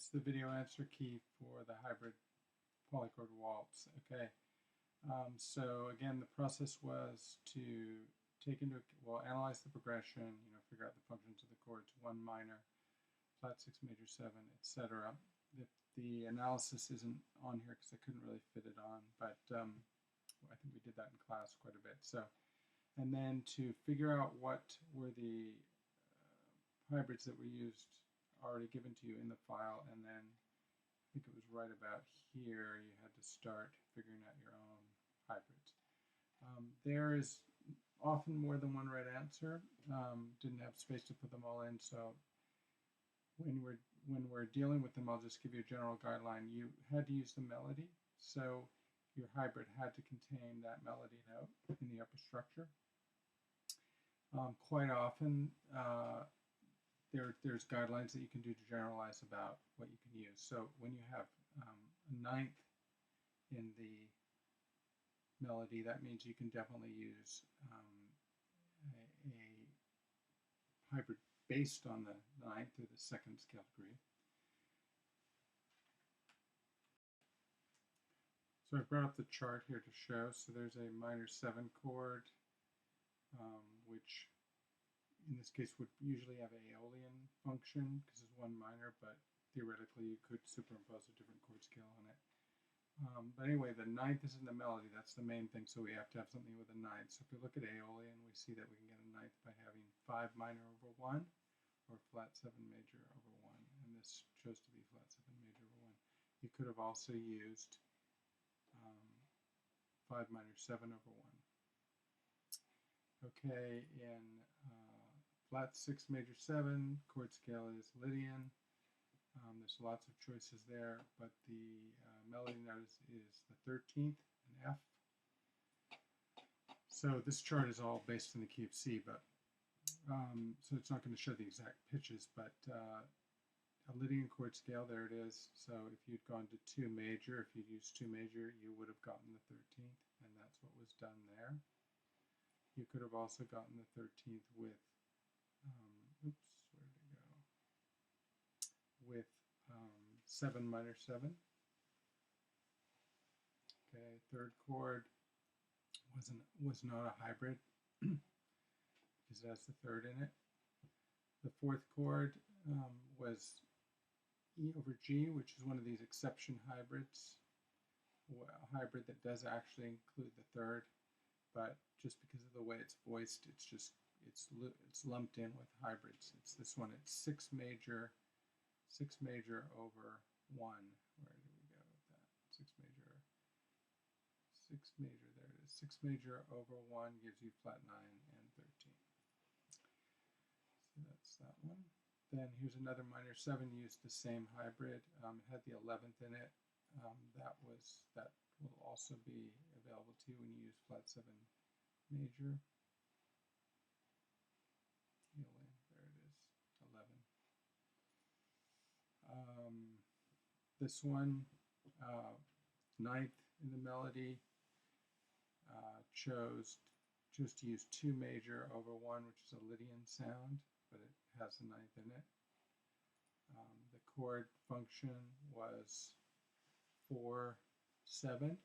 It's the video answer key for the hybrid Polychord Waltz. Okay, so again, the process was to analyze the progression, figure out the functions of the chords, 1 minor, flat 6 major 7, etc. The analysis isn't on here because I couldn't really fit it on, but I think we did that in class quite a bit. So, and then to figure out what were the hybrids that were used already given to you in the file, and then I think it was right about here you had to start figuring out your own hybrids. There is often more than one right answer. Didn't have space to put them all in, so when we're dealing with them, I'll just give you a general guideline. You had to use the melody, so your hybrid had to contain that melody note in the upper structure. Quite often, there's guidelines that you can do to generalize about what you can use. So when you have a ninth in the melody, that means you can definitely use a hybrid based on the ninth or the second scale degree. So I've brought up the chart here to show. So there's a minor 7 chord, which in this case would usually have an Aeolian function because it's 1 minor, but theoretically you could superimpose a different chord scale on it. But anyway, the ninth is in the melody. That's the main thing, so we have to have something with a ninth. So if we look at Aeolian, we see that we can get a ninth by having 5 minor over 1 or flat 7 major over 1, and this chose to be flat 7 major over 1. You could have also used 5 minor 7 over 1. Okay, in flat 6 major 7, chord scale is Lydian. There's lots of choices there, but the melody note is the 13th, an F. So this chart is all based in the key of C, but so it's not going to show the exact pitches, but a Lydian chord scale, there it is. So if you'd gone to 2 major, if you'd used 2 major, you would have gotten the 13th, and that's what was done there. You could have also gotten the 13th with, oops, where did it go? With 7 minor 7. Okay, third chord was not a hybrid because it has the third in it. The fourth chord was E over G, which is one of these exception hybrids, a hybrid that does actually include the third, but just because of the way it's voiced, it's lumped in with hybrids. It's this one. It's 6 major over 1. Where did we go with that? 6 major, there it is. 6 major over 1 gives you flat 9 and 13. So that's that one. Then here's another minor 7, used the same hybrid. It had the 11th in it. That will also be available to you when you use flat 7 major. There it is, 11. This one, ninth in the melody, chose just to use 2 major over 1, which is a Lydian sound, but it has a ninth in it. The chord function was 4, 7.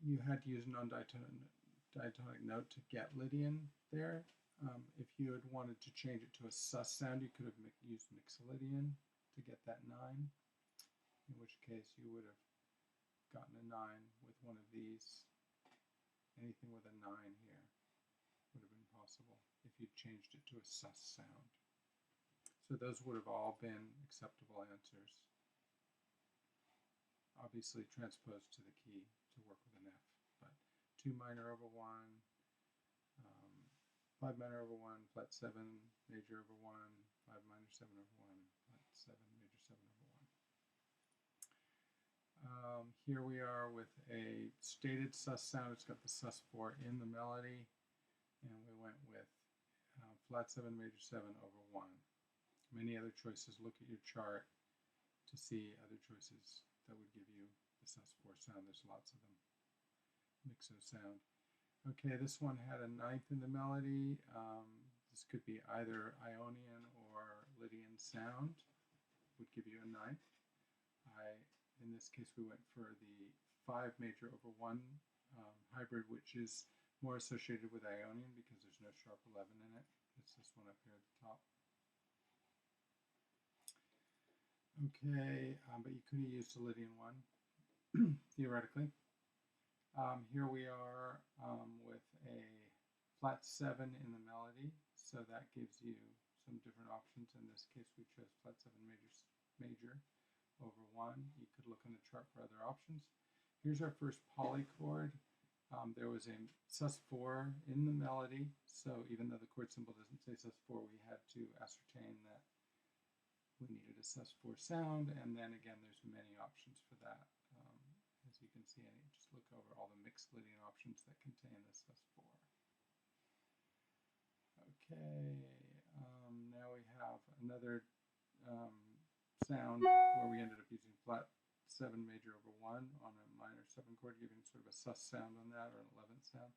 You had to use a non-diatonic note to get Lydian there. If you had wanted to change it to a sus sound, you could have used Mixolydian to get that 9, in which case you would have gotten a 9 with one of these. Anything with a 9 here would have been possible if you'd changed it to a sus sound. So those would have all been acceptable answers. Obviously transposed to the key to work with an F, but 2 minor over 1, 5 minor over 1, flat 7 major over 1, 5 minor 7 over 1, flat 7 major 7 over 1. Here we are with a stated sus sound. It's got the sus4 in the melody, and we went with flat 7 major 7 over 1. Many other choices. Look at your chart to see other choices that would give you the sus4 sound. There's lots of them. Mixo sound. Okay, this one had a ninth in the melody. this could be either Ionian or Lydian sound, would give you a ninth. In this case, we went for the 5 major over 1 hybrid, which is more associated with Ionian because there's no sharp 11 in it. It's this one up here at the top. Okay, but you could have used a Lydian one, theoretically. Here we are with a flat 7 in the melody, so that gives you some different options. In this case, we chose flat 7 major over 1. You could look in the chart for other options. Here's our first polychord. There was a sus4 in the melody, so even though the chord symbol doesn't say sus4, we had to ascertain that we needed a sus4 sound, and then again there's many options for that. As you can see, just look over all the mixed Lydian options that contain the sus4. Okay, now we have another sound where we ended up using flat 7 major over 1 on a minor 7 chord, giving sort of a sus sound on that, or an 11th sound.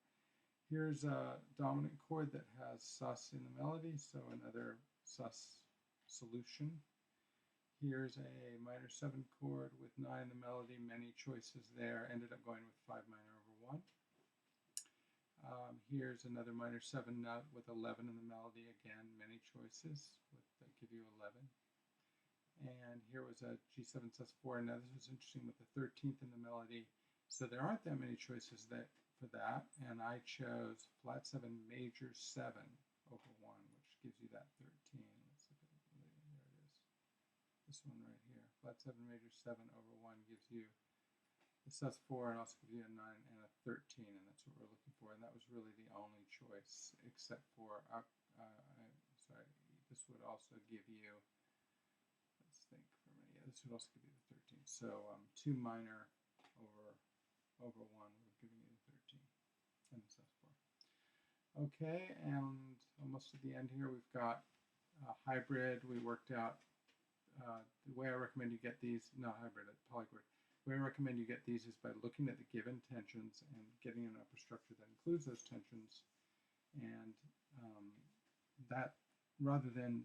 Here's a dominant chord that has sus in the melody, so another sus solution. Here's a minor 7 chord with 9 in the melody, many choices there. Ended up going with 5 minor over 1. Here's another minor 7 note with 11 in the melody, again, many choices that give you 11. And here was a G7 sus4. Now this was interesting with the 13th in the melody. So there aren't that many choices for that. And I chose flat 7 major 7 over 1, which gives you that 13. Let's look at it. There it is. This one right here. Flat 7 major 7 over 1 gives you the sus4 and also gives you a 9 and a 13. And that's what we're looking for. And that was really the only choice, except for, sorry, this would also give you, think for a minute. Yeah, this would also give you the 13. So 2 minor over 1 would have given you the 13 and the sus4. Okay, and almost at the end here, we've got a hybrid. We worked out the way I recommend you get these, not hybrid, polychord. The way I recommend you get these is by looking at the given tensions and getting an upper structure that includes those tensions. And that, rather than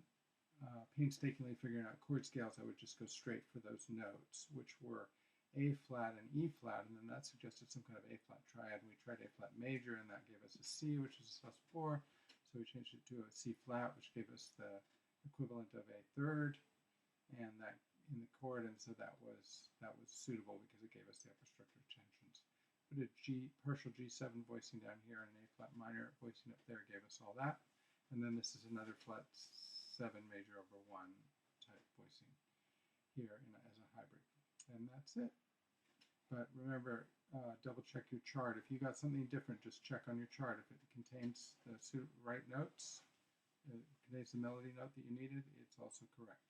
painstakingly figuring out chord scales, I would just go straight for those notes, which were A flat and E flat, and then that suggested some kind of A flat triad. And we tried A flat major, and that gave us a C, which is a sus4. So we changed it to a C flat, which gave us the equivalent of a third, and that in the chord, and so that was suitable because it gave us the upper structure tensions. Put a partial G7 voicing down here and an A flat minor voicing up there gave us all that, and then this is another flat 7 major over 1 type voicing here as a hybrid. And that's it. But remember, double check your chart. If you got something different, just check on your chart. If it contains the right notes, it contains the melody note that you needed, it's also correct.